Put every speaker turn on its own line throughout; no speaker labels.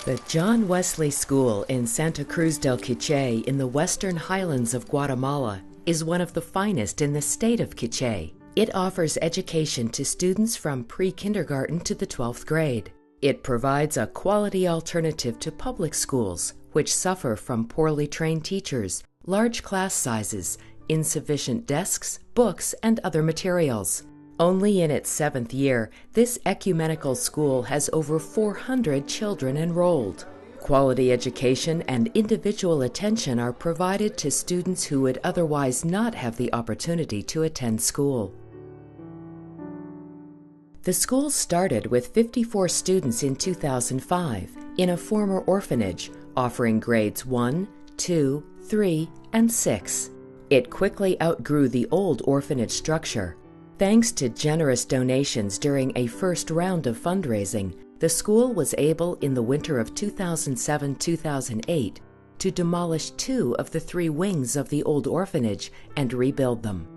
The John Wesley School in Santa Cruz del Quiché in the western highlands of Guatemala is one of the finest in the state of Quiché. It offers education to students from pre-kindergarten to the 12th grade. It provides a quality alternative to public schools, which suffer from poorly trained teachers, large class sizes, insufficient desks, books, and other materials. Only in its 7th year, this ecumenical school has over 400 children enrolled. Quality education and individual attention are provided to students who would otherwise not have the opportunity to attend school. The school started with 54 students in 2005 in a former orphanage, offering grades 1, 2, 3, and 6. It quickly outgrew the old orphanage structure. Thanks to generous donations during a first round of fundraising, the school was able in the winter of 2007-2008 to demolish 2 of the 3 wings of the old orphanage and rebuild them.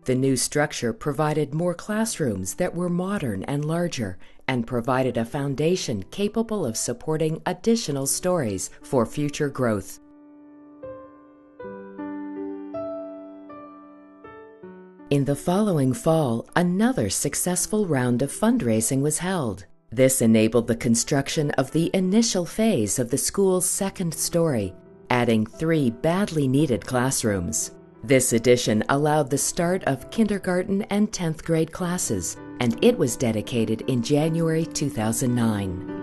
The new structure provided more classrooms that were modern and larger and provided a foundation capable of supporting additional stories for future growth. In the following fall, another successful round of fundraising was held. This enabled the construction of the initial phase of the school's 2nd story, adding 3 badly needed classrooms. This addition allowed the start of kindergarten and 10th grade classes, and it was dedicated in January 2009.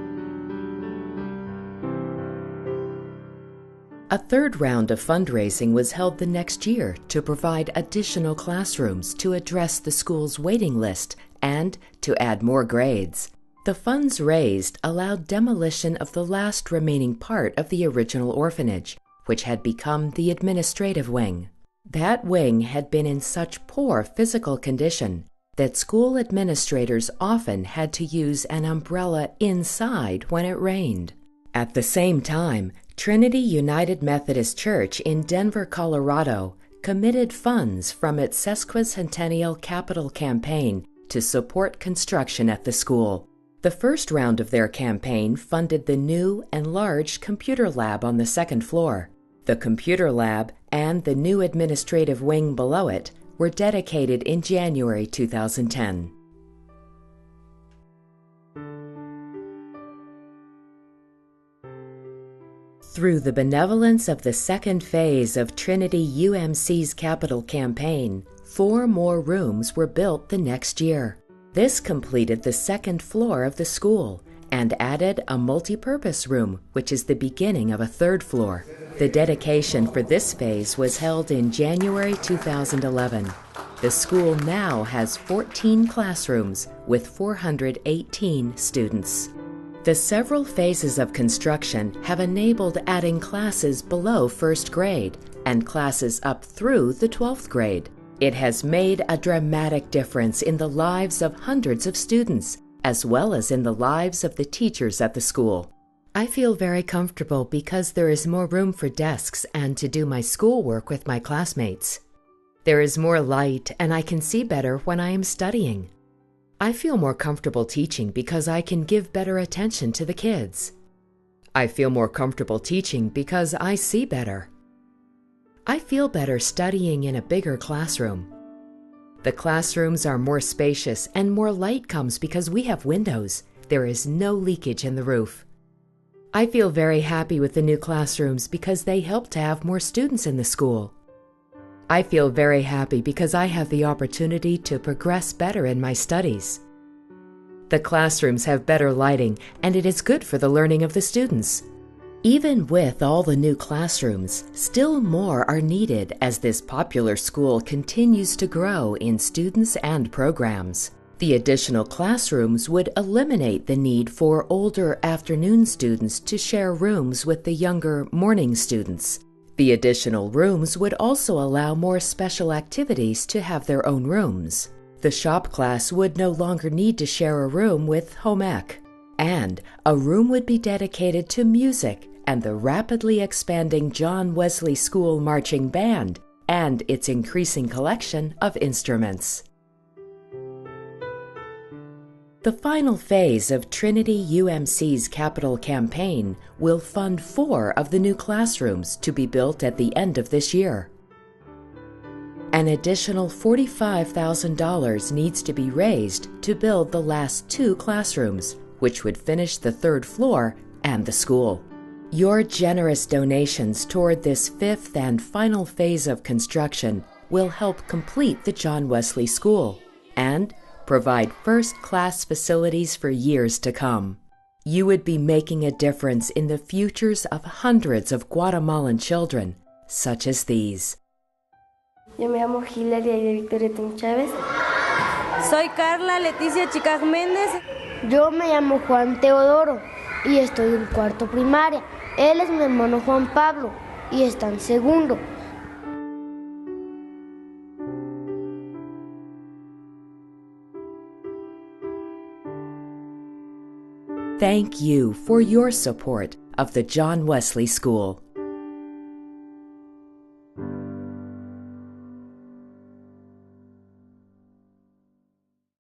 A 3rd round of fundraising was held the next year to provide additional classrooms to address the school's waiting list and to add more grades. The funds raised allowed demolition of the last remaining part of the original orphanage, which had become the administrative wing. That wing had been in such poor physical condition that school administrators often had to use an umbrella inside when it rained. At the same time, Trinity United Methodist Church in Denver, Colorado, committed funds from its sesquicentennial capital campaign to support construction at the school. The first round of their campaign funded the new enlarged computer lab on the 2nd floor. The computer lab and the new administrative wing below it were dedicated in January 2010. Through the benevolence of the 2nd phase of Trinity UMC's capital campaign, 4 more rooms were built the next year. This completed the 2nd floor of the school and added a multi-purpose room, which is the beginning of a 3rd floor. The dedication for this phase was held in January 2011. The school now has 14 classrooms with 418 students. The several phases of construction have enabled adding classes below 1st grade and classes up through the 12th grade. It has made a dramatic difference in the lives of hundreds of students, as well as in the lives of the teachers at the school. I feel very comfortable because there is more room for desks and to do my schoolwork with my classmates. There is more light and I can see better when I am studying. I feel more comfortable teaching because I can give better attention to the kids. I feel more comfortable teaching because I see better. I feel better studying in a bigger classroom. The classrooms are more spacious and more light comes because we have windows. There is no leakage in the roof. I feel very happy with the new classrooms because they help to have more students in the school. I feel very happy because I have the opportunity to progress better in my studies. The classrooms have better lighting, and it is good for the learning of the students. Even with all the new classrooms, still more are needed as this popular school continues to grow in students and programs. The additional classrooms would eliminate the need for older afternoon students to share rooms with the younger morning students. The additional rooms would also allow more special activities to have their own rooms. The shop class would no longer need to share a room with home ec, and a room would be dedicated to music and the rapidly expanding John Wesley School marching band and its increasing collection of instruments. The final phase of Trinity UMC's capital campaign will fund 4 of the new classrooms to be built at the end of this year. An additional $45,000 needs to be raised to build the last 2 classrooms, which would finish the 3rd floor and the school. Your generous donations toward this 5th and final phase of construction will help complete the John Wesley School and provide first-class facilities for years to come. You would be making a difference in the futures of hundreds of Guatemalan children, such as these.
Yo me llamo Hilaria Victoria Chávez.
Soy Carla Leticia Chicaj Méndez.
Yo me llamo Juan Teodoro y estoy en 4º primaria. Él es mi hermano Juan Pablo y está en 2º.
Thank you for your support of the John Wesley School.